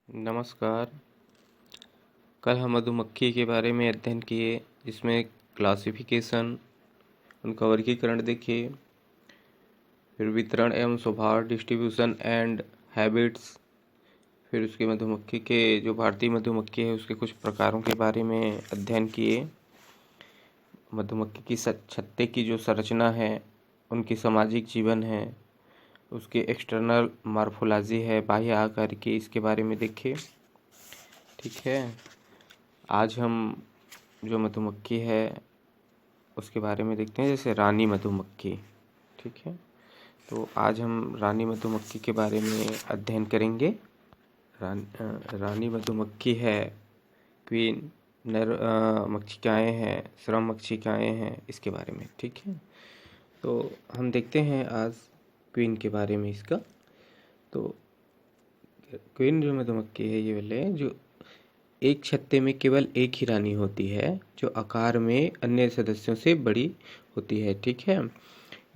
नमस्कार। कल हम मधुमक्खी के बारे में अध्ययन किए, जिसमें क्लासिफिकेशन, उनका वर्गीकरण देखे, फिर वितरण एवं स्वभाव, डिस्ट्रीब्यूशन एंड हैबिट्स, फिर उसके मधुमक्खी के जो भारतीय मधुमक्खी है उसके कुछ प्रकारों के बारे में अध्ययन किए। मधुमक्खी की छत्ते की जो संरचना है, उनकी सामाजिक जीवन है, उसके एक्सटर्नल मॉर्फोलॉजी है, बाह्य आकार की, इसके बारे में देखे। ठीक है, आज हम जो मधुमक्खी है उसके बारे में देखते हैं, जैसे रानी मधुमक्खी। ठीक है, तो आज हम रानी मधुमक्खी के बारे में अध्ययन करेंगे। रानी मधुमक्खी है, क्वीन, नर मक्षिकाएँ हैं, श्रम मक्षिकाएँ हैं, इसके बारे में। ठीक है, तो हम देखते हैं आज क्वीन के बारे में इसका। तो क्वीन जो मधुमक्खी है, ये वाले जो एक छत्ते में केवल एक ही रानी होती है, जो आकार में अन्य सदस्यों से बड़ी होती है। ठीक है,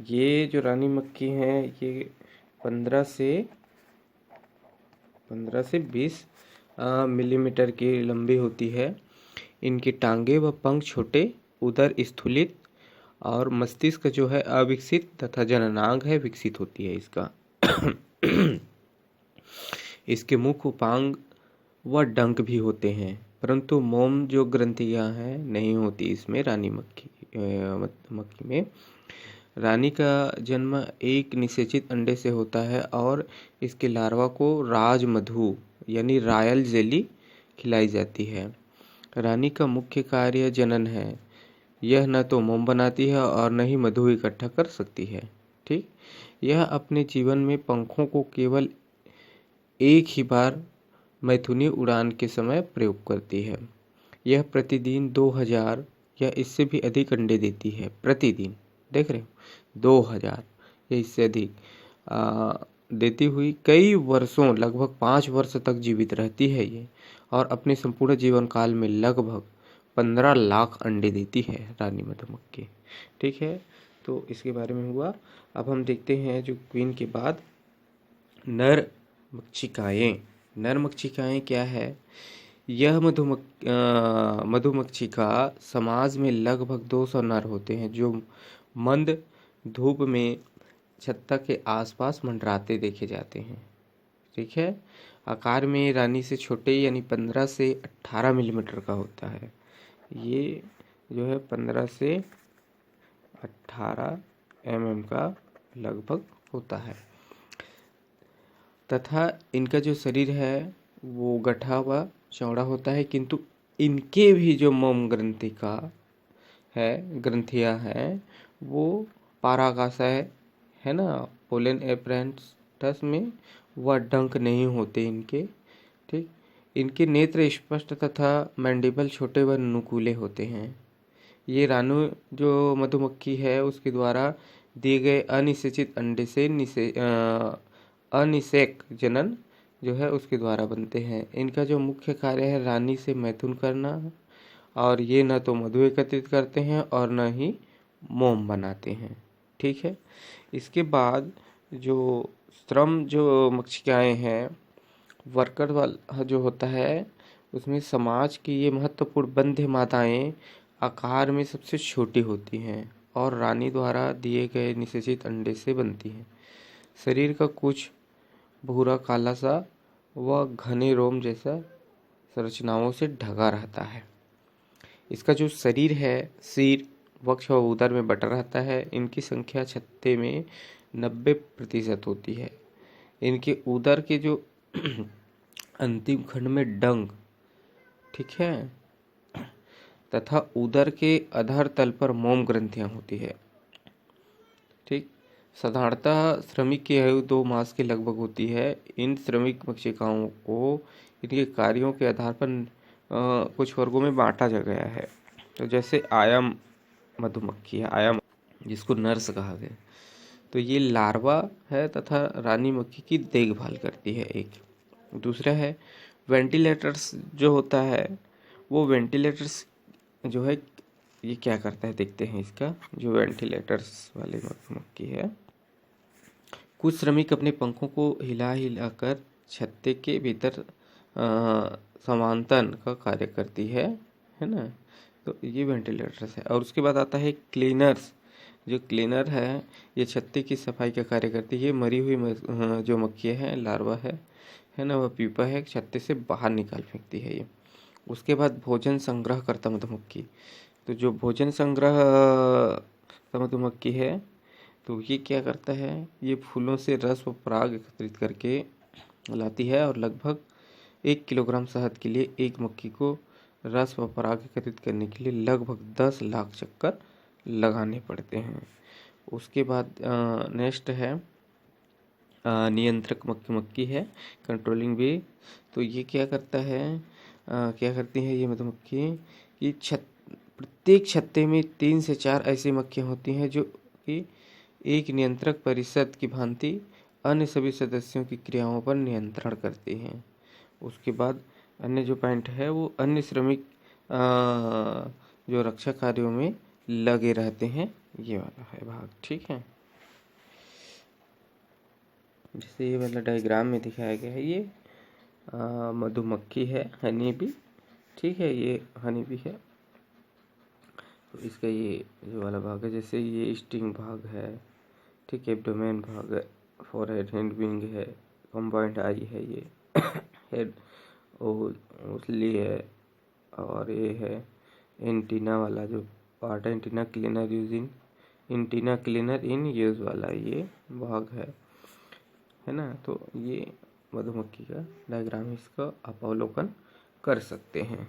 ये जो रानी मक्खी है, ये 15 से 20 मिलीमीटर की लंबी होती है। इनकी टांगे व पंख छोटे, उदर स्थूलित और मस्तिष्क जो है अविकसित तथा जननांग है विकसित होती है इसका। इसके मुख, उपांग व डंक भी होते हैं, परंतु मोम जो ग्रंथियां हैं नहीं होती इसमें। रानी मक्खी में रानी का जन्म एक निषेचित अंडे से होता है और इसके लार्वा को राजमधु यानी रॉयल जेली खिलाई जाती है। रानी का मुख्य कार्य जनन है। यह न तो मोम बनाती है और न ही मधु इकट्ठा कर सकती है। ठीक, यह अपने जीवन में पंखों को केवल एक ही बार मैथुनी उड़ान के समय प्रयोग करती है। यह प्रतिदिन 2000 या इससे भी अधिक अंडे देती है। प्रतिदिन, देख रहे हो, 2000 या इससे अधिक देती हुई कई वर्षों, लगभग 5 वर्ष तक जीवित रहती है ये, और अपने संपूर्ण जीवन काल में लगभग 15 लाख अंडे देती है रानी मधुमक्खी। ठीक है, तो इसके बारे में हुआ। अब हम देखते हैं जो क्वीन के बाद नर मक्षिकाएँ। नर मक्षिकाएँ क्या है? यह मधुमक्षिका समाज में लगभग 200 नर होते हैं, जो मंद धूप में छत्ता के आसपास मंडराते देखे जाते हैं। ठीक है, आकार में रानी से छोटे, यानी 15 से 18 मिलीमीटर का होता है। ये जो है 15 से 18 का लगभग होता है, तथा इनका जो शरीर है वो गठा हुआ चौड़ा होता है, किंतु इनके भी जो मोम ग्रंथियां हैं वो परागाशय है ना, पोलन एपरेंटस में वह डंक नहीं होते इनके। ठीक, इनके नेत्र स्पष्ट तथा मैंडिबल छोटे व नुकीले होते हैं। ये रानू जो मधुमक्खी है उसके द्वारा दिए गए अनिषेचित अंडे से अनिषेक जनन जो है उसके द्वारा बनते हैं। इनका जो मुख्य कार्य है रानी से मैथुन करना, और ये न तो मधु एकत्रित करते हैं और न ही मोम बनाते हैं। ठीक है, इसके बाद जो श्रम जो मक्षिकाएँ हैं, वर्कर वाला जो होता है, उसमें समाज की ये महत्वपूर्ण बंध्य माताएँ आकार में सबसे छोटी होती हैं और रानी द्वारा दिए गए निषेचित अंडे से बनती हैं। शरीर का कुछ भूरा काला सा व घने रोम जैसा संरचनाओं से ढका रहता है। इसका जो शरीर है, सिर, वक्ष व उदर में बटा रहता है। इनकी संख्या छत्ते में 90% होती है। इनके उदर के जो अंतिम खंड में डंक, ठीक है, तथा उदर के अधर तल पर मोम ग्रंथियां होती है। ठीक, साधारणतः श्रमिक की आयु 2 मास के लगभग होती है। इन श्रमिक मक्षिकाओं को इनके कार्यों के आधार पर कुछ वर्गों में बांटा जा गया है। तो जैसे आयम मधुमक्खी है, आयम जिसको नर्स कहा गया, तो ये लार्वा है तथा रानी मक्खी की देखभाल करती है। एक दूसरा है वेंटिलेटर्स जो होता है, वो वेंटिलेटर्स जो है ये क्या करता है देखते हैं। इसका जो वेंटिलेटर्स वाले मधुमक्खी है, कुछ श्रमिक अपने पंखों को हिला हिलाकर छत्ते के भीतर समानतन का कार्य करती है ना। तो ये वेंटिलेटर्स है। और उसके बाद आता है क्लीनर्स। जो क्लीनर है ये छत्ते की सफाई का कार्य करती है। मरी हुई जो मक्खी है, लार्वा है ना, वह प्यूपा है, छत्ते से बाहर निकाल फेंकती है ये। उसके बाद भोजन संग्रह करता मधुमक्खी। तो जो भोजन संग्रह मधुमक्खी है तो ये क्या करता है, ये फूलों से रस व पराग एकत्रित करके लाती है और लगभग 1 किलोग्राम शहद के लिए एक मक्खी को रस व पराग एकत्रित करने के लिए लगभग 10 लाख चक्कर लगाने पड़ते हैं। उसके बाद नेक्स्ट है नियंत्रक मक्खी है, कंट्रोलिंग बी। तो ये क्या करता है, क्या करती है ये मधुमक्खी कि प्रत्येक छत्ते में 3 से 4 ऐसी मक्खियाँ होती हैं जो कि एक नियंत्रक परिषद की भांति अन्य सभी सदस्यों की क्रियाओं पर नियंत्रण करती हैं। उसके बाद अन्य जो पॉइंट है वो अन्य श्रमिक जो रक्षा कार्यों में लगे रहते हैं, ये वाला है भाग। ठीक है, जैसे ये वाला डायग्राम में दिखाया गया है, ये मधुमक्खी है, हनी बी। ठीक है, ये हनी बी है। तो इसका ये जो वाला भाग है, जैसे ये स्टिंग भाग है, ठीक है, एब्डोमेन भाग है, फॉरहेड हैंड विंग है, कंबाइंड आई है, ये हेड उसली है, और ये है एंटीना वाला जो पार्ट है, एंटीना क्लीनर इन यूज वाला ये भाग है ना। तो ये मधुमक्खी का डायग्राम, इसका आप अवलोकन कर सकते हैं।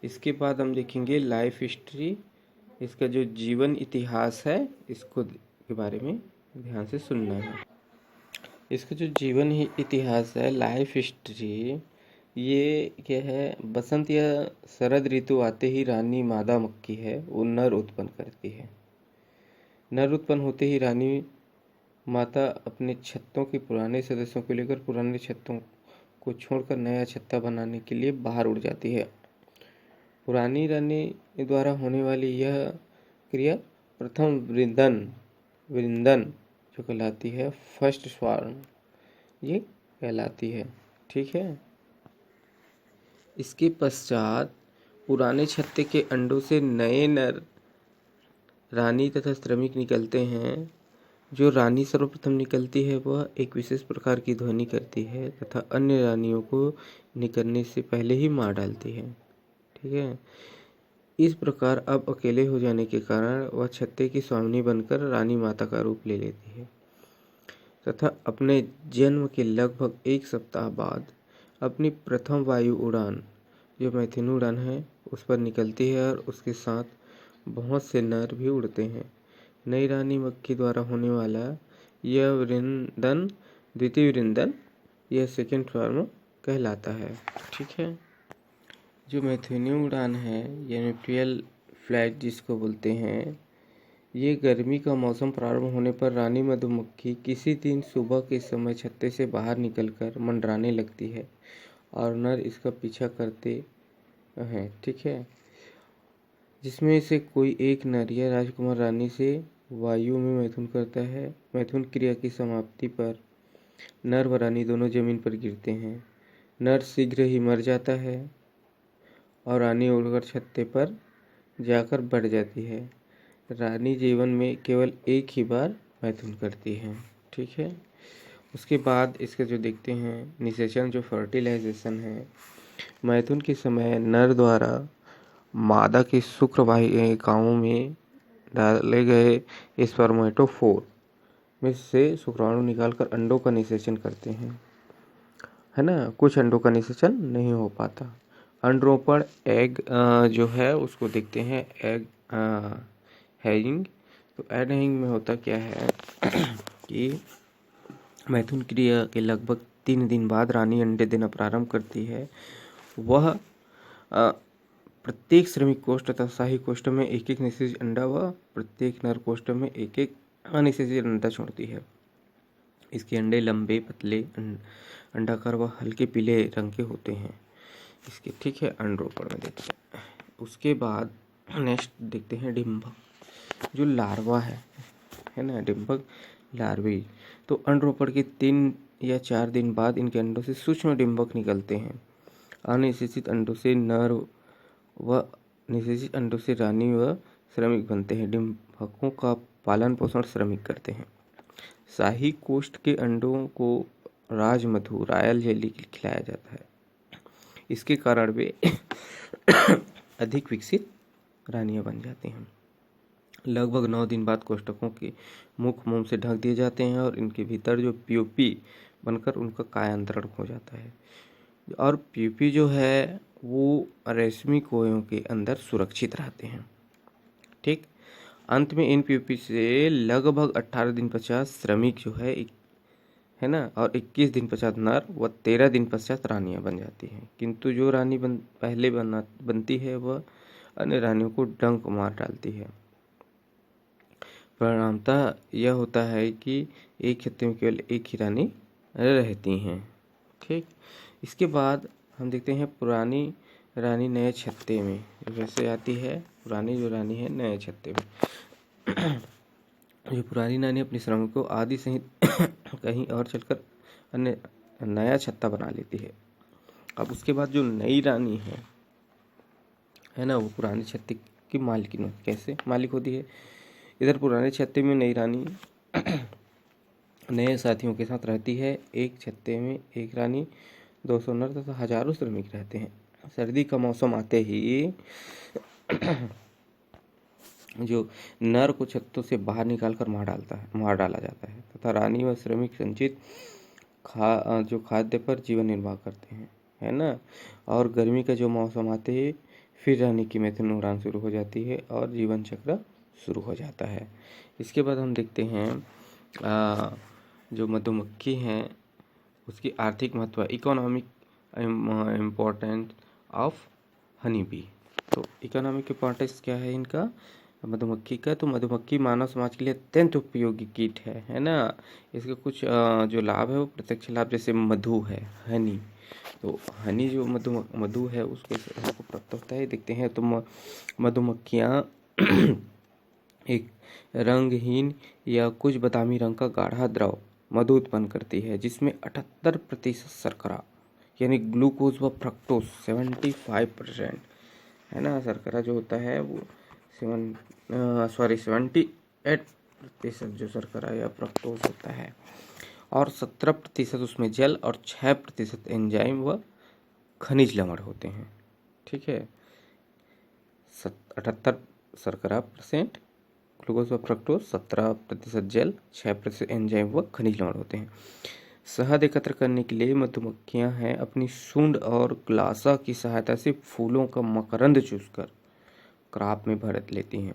इसके बाद हम देखेंगे लाइफ हिस्ट्री। इसका जो जीवन इतिहास है इसको के बारे में ध्यान से सुनना है। इसका जो जीवन ही इतिहास है, लाइफ हिस्ट्री, ये क्या है, बसंत या शरद ऋतु आते ही रानी मादा मक्खी है वो नर उत्पन्न करती है। नर उत्पन्न होते ही रानी माता अपने छत्तों के पुराने सदस्यों को लेकर पुराने छत्तों को छोड़कर नया छत्ता बनाने के लिए बाहर उड़ जाती है। पुरानी रानी द्वारा होने वाली यह क्रिया प्रथम वृंदन जो कहलाती है, फर्स्ट स्वार्म ये कहलाती है। ठीक है, इसके पश्चात पुराने छत्ते के अंडों से नए नर रानी तथा श्रमिक निकलते हैं। जो रानी सर्वप्रथम निकलती है वह एक विशेष प्रकार की ध्वनि करती है तथा अन्य रानियों को निकलने से पहले ही मार डालती है। ठीक है, इस प्रकार अब अकेले हो जाने के कारण वह छत्ते की स्वामिनी बनकर रानी माता का रूप ले लेती है तथा अपने जन्म के लगभग 1 सप्ताह बाद अपनी प्रथम वायु उड़ान जो मैथुन उड़ान है उस पर निकलती है और उसके साथ बहुत से नर भी उड़ते हैं। नई रानी मक्खी द्वारा होने वाला यह वृंदन द्वितीय वृंदन, यह सेकेंड फॉर्म कहलाता है। ठीक है, जो मैथुनी उड़ान है यानी ट्वेल फ्लाइट जिसको बोलते हैं, ये गर्मी का मौसम प्रारंभ होने पर रानी मधुमक्खी किसी दिन सुबह के समय छत्ते से बाहर निकलकर मंडराने लगती है और नर इसका पीछा करते हैं। ठीक है, जिसमें से कोई एक नर या राजकुमार रानी से वायु में मैथुन करता है। मैथुन क्रिया की समाप्ति पर नर व रानी दोनों जमीन पर गिरते हैं। नर शीघ्र ही मर जाता है और रानी उड़कर छत्ते पर जाकर बढ़ जाती है। रानी जीवन में केवल एक ही बार मैथुन करती है। ठीक है, उसके बाद इसका जो देखते हैं निषेचन, जो फर्टिलाइजेशन है, मैथुन के समय नर द्वारा मादा के शुक्र वाहिकाओं में डाले गए स्पर्मेटोफोर में से शुक्राणु निकालकर अंडों का निषेचन करते हैं, है ना। कुछ अंडों का निषेचन नहीं हो पाता। अंडरोपण एग जो है उसको देखते हैं, एग हैगिंग। तो एग हैगिंग में होता क्या है कि मैथुन क्रिया के लगभग 3 दिन बाद रानी अंडे देना प्रारंभ करती है। वह प्रत्येक श्रमिक कोष्ठ तथा शाही कोष्ठ में एक एक निषेचित अंडा व प्रत्येक नर कोष्ठ में एक एक अनिषेचित अंडा छोड़ती है। इसके अंडे लंबे पतले अंडाकार व हल्के पीले रंग के होते हैं इसके। ठीक है, अंडरोपण में देखते हैं। उसके बाद नेक्स्ट देखते हैं डिंभक, जो लार्वा है ना, डिंभक लार्वी। तो अंडरोपण के 3 या 4 दिन बाद इनके अंडों से सूक्ष्म डिंभक निकलते हैं। अनिषेचित अंडों से नर व निषेचित अंडों से रानी व श्रमिक बनते हैं। डिंभकों का पालन पोषण श्रमिक करते हैं। शाही कोष्ठ के अंडों को राजमधु रॉयल जेली खिलाया जाता है। इसके कारण वे अधिक विकसित रानियां बन जाती हैं। लगभग 9 दिन बाद कोष्ठकों के मुख मोम से ढक दिए जाते हैं और इनके भीतर जो प्यूपी बनकर उनका कायांतरण हो जाता है। और प्यूपी जो है वो रेशमी कोयों के अंदर सुरक्षित रहते हैं। ठीक, अंत में इन प्यूपी से लगभग 18 दिन पश्चात श्रमिक जो है ना, और 21 दिन पश्चात नर व 13 दिन पश्चात रानियां बन जाती हैं। किंतु जो रानी पहले बनती है वह अन्य रानियों को डंक मार डालती है। परिणामतः यह होता है कि एक छत्ते में केवल एक ही रानी रहती हैं। ठीक, इसके बाद हम देखते हैं पुरानी रानी नए छत्ते में वैसे आती है। पुरानी जो रानी है नए छत्ते में जो पुरानी रानी अपने श्रमिक को आदि सहित कहीं और चलकर अन्य नया छत्ता बना लेती है। अब उसके बाद जो नई रानी है ना, वो पुराने छत्ते की मालिकिन कैसे मालिक होती है। इधर पुराने छत्ते में नई रानी नए साथियों के साथ रहती है। एक छत्ते में एक रानी, 200 नर तथा हजारों श्रमिक रहते हैं। सर्दी का मौसम आते ही जो नर को छत्तों से बाहर निकालकर मार डाला जाता है तथा रानी व श्रमिक संचित जो खाद्य पर जीवन निर्वाह करते हैं, है ना। और गर्मी का जो मौसम आते ही फिर रानी की मैथुन उड़ान शुरू हो जाती है और जीवन चक्र शुरू हो जाता है। इसके बाद हम देखते हैं जो मधुमक्खी हैं उसकी आर्थिक महत्व, economic importance of honey bee. तो इकोनॉमिक इम्पोर्टेंस क्या है इनका, मधुमक्खी का। तो मधुमक्खी मानव समाज के लिए अत्यंत उपयोगी कीट है ना। इसके कुछ जो लाभ है वो प्रत्यक्ष लाभ, जैसे मधु है, हनी। तो हनी जो मधु है उसको हमको प्राप्त होता है। देखते हैं तो मधुमक्खियाँ एक रंगहीन या कुछ बादामी रंग का गाढ़ा द्रव मधु उत्पन्न करती है जिसमें 78% शर्करा यानी ग्लूकोज व फ्रक्टोज 75% है ना। शर्करा जो होता है वो 78% जो शर्करा या फ्रक्टोज होता है, और 17% उसमें जल और 6% एंजाइम व खनिज लवण होते हैं। ठीक है, 78 शर्करा परसेंट ग्लूकोज व फ्रक्टोज, 17% जल, 6% एंजाइम व खनिज लवण होते हैं। शहद एकत्र करने के लिए मधुमक्खियां हैं अपनी सूंड और ग्लासा की सहायता से फूलों का मकरंद चूसकर क्राप में भर लेती हैं।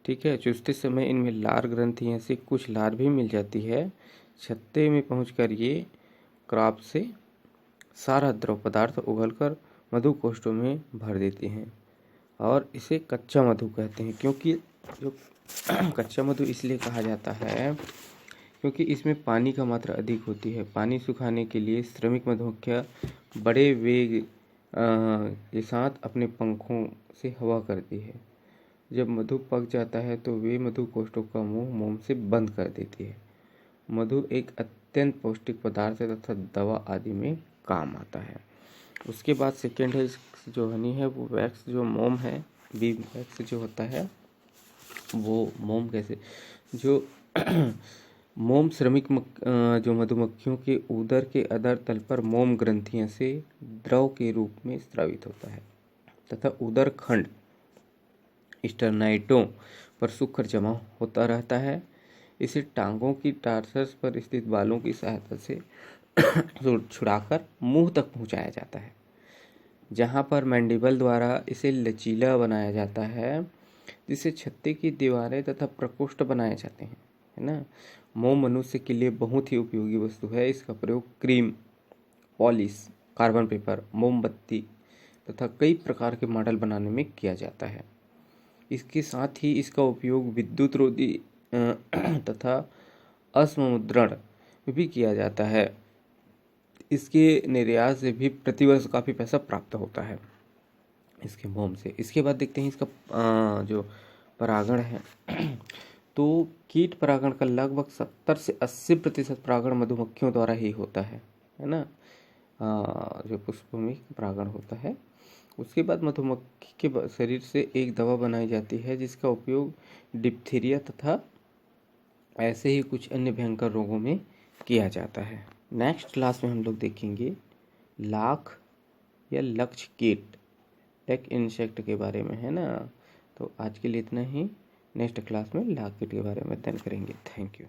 ठीक है, चूसते समय इनमें लार ग्रंथियां से कुछ लार भी मिल जाती है। छत्ते में पहुंचकर ये क्राप से सारा द्रव पदार्थ उगलकर मधु कोष्ठों में भर देती हैं और इसे कच्चा मधु कहते हैं। क्योंकि जो कच्चा मधु इसलिए कहा जाता है क्योंकि इसमें पानी का मात्रा अधिक होती है। पानी सुखाने के लिए श्रमिक मधुमक्खियाँ बड़े वेग के साथ अपने पंखों से हवा करती है। जब मधु पक जाता है तो वे मधु कोष्ठों का मुंह मोम से बंद कर देती है। मधु एक अत्यंत पौष्टिक पदार्थ है तथा दवा आदि में काम आता है। उसके बाद सेकेंड है जो हनी है वो वैक्स, जो मोम है, बी वैक्स जो होता है वो मोम कैसे, जो मोम श्रमिक जो मधुमक्खियों के उदर के अधर तल पर मोम ग्रंथियों से द्रव के रूप में स्रावित होता है तथा उदर खंड स्टर्नाइटों पर सूखकर जमा होता रहता है। इसे टांगों की टार्सस पर स्थित बालों की सहायता से छुड़ाकर मुंह तक पहुंचाया जाता है, जहां पर मैंडिबल द्वारा इसे लचीला बनाया जाता है जिससे छत्ते की दीवारें तथा प्रकोष्ठ बनाए जाते हैं, है ना। मोम मनुष्य के लिए बहुत ही उपयोगी वस्तु है। इसका प्रयोग क्रीम, पॉलिश, कार्बन पेपर, मोमबत्ती तथा कई प्रकार के मॉडल बनाने में किया जाता है। इसके साथ ही इसका उपयोग विद्युत रोधी तथा अस्मुद्रण में भी किया जाता है। इसके निर्यात से भी प्रतिवर्ष काफ़ी पैसा प्राप्त होता है इसके मोम से। इसके बाद देखते हैं इसका जो परागण है तो कीट परागण का लगभग 70 से 80% परागण मधुमक्खियों द्वारा ही होता है ना। जो पुष्प में परागण होता है, उसके बाद मधुमक्खी के शरीर से एक दवा बनाई जाती है जिसका उपयोग डिप्थीरिया तथा ऐसे ही कुछ अन्य भयंकर रोगों में किया जाता है। नेक्स्ट क्लास में हम लोग देखेंगे लाख या लक्ष्य कीट, टेक इंसेक्ट के बारे में, है ना। तो आज के लिए इतना ही। नेक्स्ट क्लास में लाख कीट के बारे में अध्ययन करेंगे। Thank you.